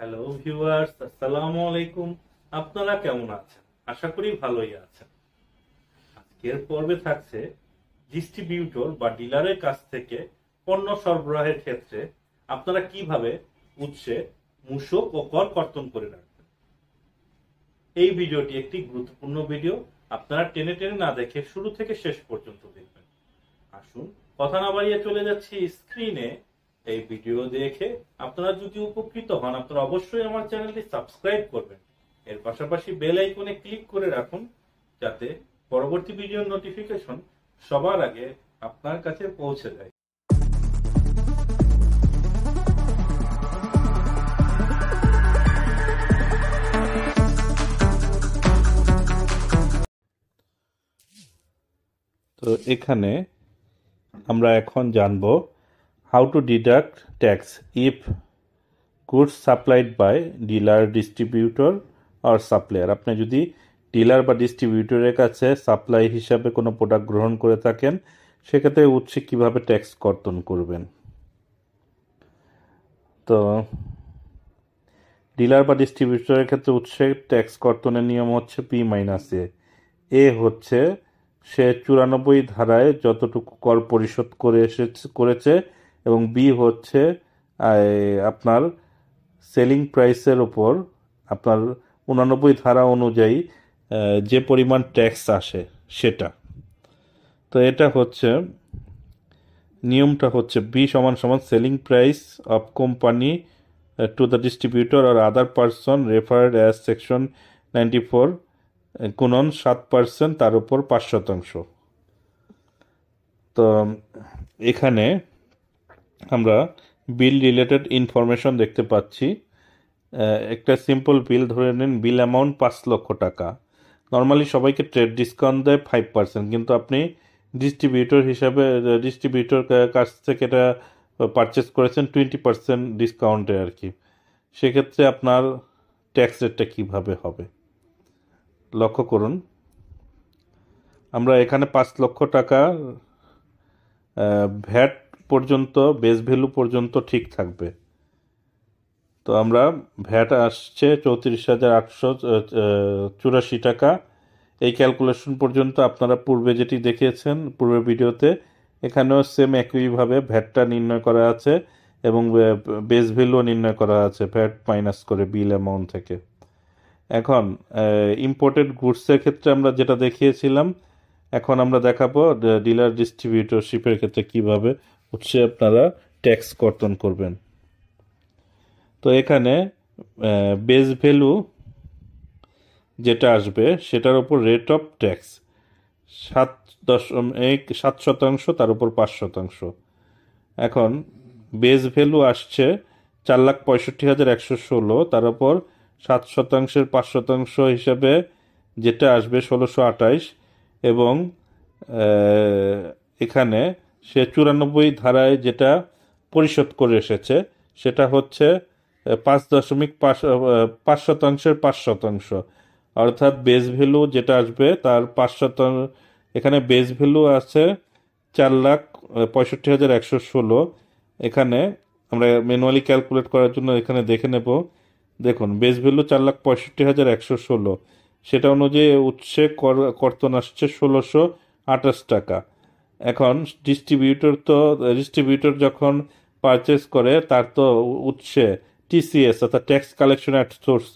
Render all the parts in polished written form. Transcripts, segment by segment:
Hello viewers, আসসালামু আলাইকুম। আপনারা কেমন আছেন? আশা করি ভালোই আছেন। আজকের পর্বে থাকছে ডিস্ট্রিবিউটর বা ডিলারের কাছ থেকে পণ্য সরবরাহের ক্ষেত্রে আপনারা কিভাবে উৎসে মূসক ও কর কর্তন করে রাখবেন। এই ভিডিওটি একটি গুরুত্বপূর্ণ ভিডিও, আপনারা টেনে টেনে না দেখে শুরু থেকে শেষ পর্যন্ত দেখবেন। আসুন কথা না বাড়িয়ে চলে যাচ্ছি স্ক্রিনে। এই ভিডিও দেখে আপনারা যদি উপকৃত হন, আপনারা অবশ্যই আমার চ্যানেলটি সাবস্ক্রাইব করবেন। এর পাশাপাশি বেল আইকনে ক্লিক করে রাখুন, যাতে পরবর্তী ভিডিওর নোটিফিকেশন সবার আগে আপনার কাছে পৌঁছে যায়। তো এখানে আমরা এখন জানব how to deduct tax if goods supplied by dealer, distributor or supplier। আপনি যদি ডিলার বা ডিস্ট্রিবিউটরের কাছে সাপ্লাই হিসাবে কোনো প্রোডাক্ট গ্রহণ করে থাকেন, সেক্ষেত্রে উৎসে কিভাবে ট্যাক্স কর্তন করবেন। তো ডিলার বা ডিস্ট্রিবিউটরের ক্ষেত্রে উৎসে ট্যাক্স কর্তনের নিয়ম হচ্ছে P-A। এ হচ্ছে সে 94 ধারায় যতটুকু কর পরিশোধ করেছে, এবং বি হচ্ছে আপনার সেলিং প্রাইসের ওপর আপনার 89 ধারা অনুযায়ী যে পরিমাণ ট্যাক্স আসে সেটা। তো এটা হচ্ছে নিয়মটা হচ্ছে বি সমান সমান selling price of company to the distributor আর other person referred as section 94 গুণন 7%, তার উপর 5%। তো এখানে আমরা বিল রিলেটেড ইনফরমেশন দেখতে পাচ্ছি। একটা সিম্পল বিল ধরে নিন, বিল অ্যামাউন্ট 5 লক্ষ টাকা। নর্মালি সবাইকে ট্রেড ডিসকাউন্ট দেয় 5%, কিন্তু আপনি ডিস্ট্রিবিউটর কাছ থেকে এটা পারচেস করেছেন 20% ডিসকাউন্টে আর কি। সেক্ষেত্রে আপনার ট্যাক্স রেটটা কীভাবে হবে লক্ষ্য করুন। আমরা এখানে 5 লক্ষ টাকা ভ্যাট পর্যন্ত, বেস ভ্যালু পর্যন্ত ঠিক থাকবে। তো আমরা ভ্যাট আসছে 34,884 টাকা। এই ক্যালকুলেশন পর্যন্ত আপনারা পূর্বে যেটি দেখিয়েছেন পূর্বের ভিডিওতে, এখানেও সেম একইভাবে ভ্যাটটা নির্ণয় করা আছে এবং বেস ভ্যালুও নির্ণয় করা আছে ভ্যাট মাইনাস করে বিল অ্যামাউন্ট থেকে। এখন ইম্পোর্টেড গুডসের ক্ষেত্রে আমরা যেটা দেখিয়েছিলাম, এখন আমরা দেখাবো ডিলার ডিস্ট্রিবিউটরশিপের ক্ষেত্রে কিভাবে উৎসে আপনারা ট্যাক্স কর্তন করবেন। তো এখানে বেস ভ্যালু যেটা আসবে সেটার উপর রেট অফ ট্যাক্স 7.7%, তার উপর 5%। এখন বেস ভ্যালু আসছে 4,65,116, তার উপর 7%, 5% হিসাবে যেটা আসবে 1,628, এবং এখানে সে 94 ধারায় যেটা পরিশোধ করে এসেছে সেটা হচ্ছে 5.5%, 5%। অর্থাৎ বেস ভ্যালু যেটা আসবে তার 5%। এখানে বেস ভ্যালু আছে 4,65,116। এখানে আমরা ম্যানুয়ালি ক্যালকুলেট করার জন্য এখানে দেখে নেব। দেখুন, বেস ভ্যালু 4,65,116, সেটা অনুযায়ী উৎসে কর্তন আসছে 1,628 টাকা। এখন ডিস্ট্রিবিউটর যখন পারচেস করে, তার তো উৎসে TCS অর্থাৎ ট্যাক্স কালেকশন অ্যাট সোর্স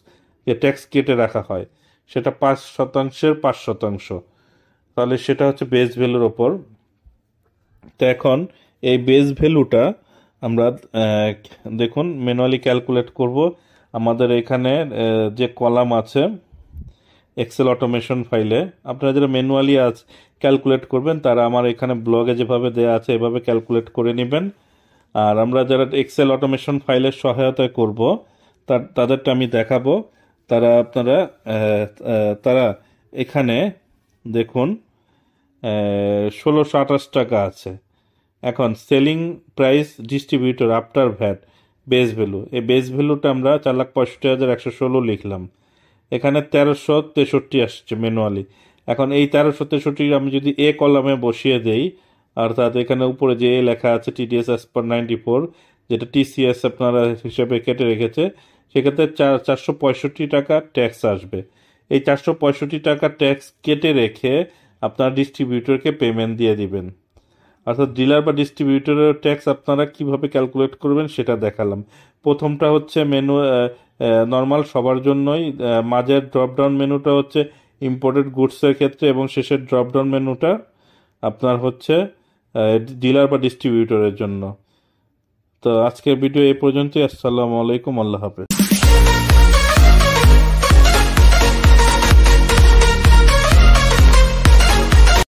যে ট্যাক্স কেটে রাখা হয়, সেটা 5%, 5%। তাহলে সেটা হচ্ছে বেস ভ্যালুর ওপর। তো এখন এই বেস ভ্যালুটা আমরা দেখুন ম্যানুয়ালি ক্যালকুলেট করব। আমাদের এখানে যে কলাম আছে এক্সেল অটোমেশন ফাইলে, আপনারা যারা ম্যানুয়ালি ক্যালকুলেট করবেন তারা আমার এখানে ব্লগে যেভাবে দেওয়া আছে এভাবে ক্যালকুলেট করে নেবেন। আর আমরা যারা এক্সেল অটোমেশন ফাইলের সহায়তায় করব তাদেরটা আমি দেখাবো। তারা এখানে দেখুন 1,628 টাকা আছে। এখন selling price distributor after VAT base value, এই বেস ভ্যালুটা আমরা 4,65,116 লিখলাম। এখানে 1,363 আসছে ম্যানুয়ালি। এখন এই 1,363 আমি যদি এ কলামে বসিয়ে দেই, অর্থাৎ এখানে উপরে যে লেখা আছে TDS as per 94, যেটা TCS আপনারা হিসেবে কেটে রেখেছে, সেক্ষেত্রে 465 টাকা ট্যাক্স আসবে। এই 465 টাকা ট্যাক্স কেটে রেখে আপনার ডিস্ট্রিবিউটরকে পেমেন্ট দিয়ে দিবেন। অর্থাৎ ডিলার বা ডিস্ট্রিবিউটরের ট্যাক্স আপনারা কিভাবে ক্যালকুলেট করবেন সেটা দেখালাম। প্রথমটা হচ্ছে মেনু নর্মাল সবার জন্যই, মাঝের ড্রপডাউন মেনুটা হচ্ছে ইম্পোর্টেড গুডসের ক্ষেত্রে, এবং শেষের ড্রপডাউন মেনুটা আপনার হচ্ছে ডিলার বা ডিস্ট্রিবিউটরের জন্য। তো আজকের ভিডিও এই পর্যন্তই। আসসালামু আলাইকুম, আল্লাহ হাফেজ।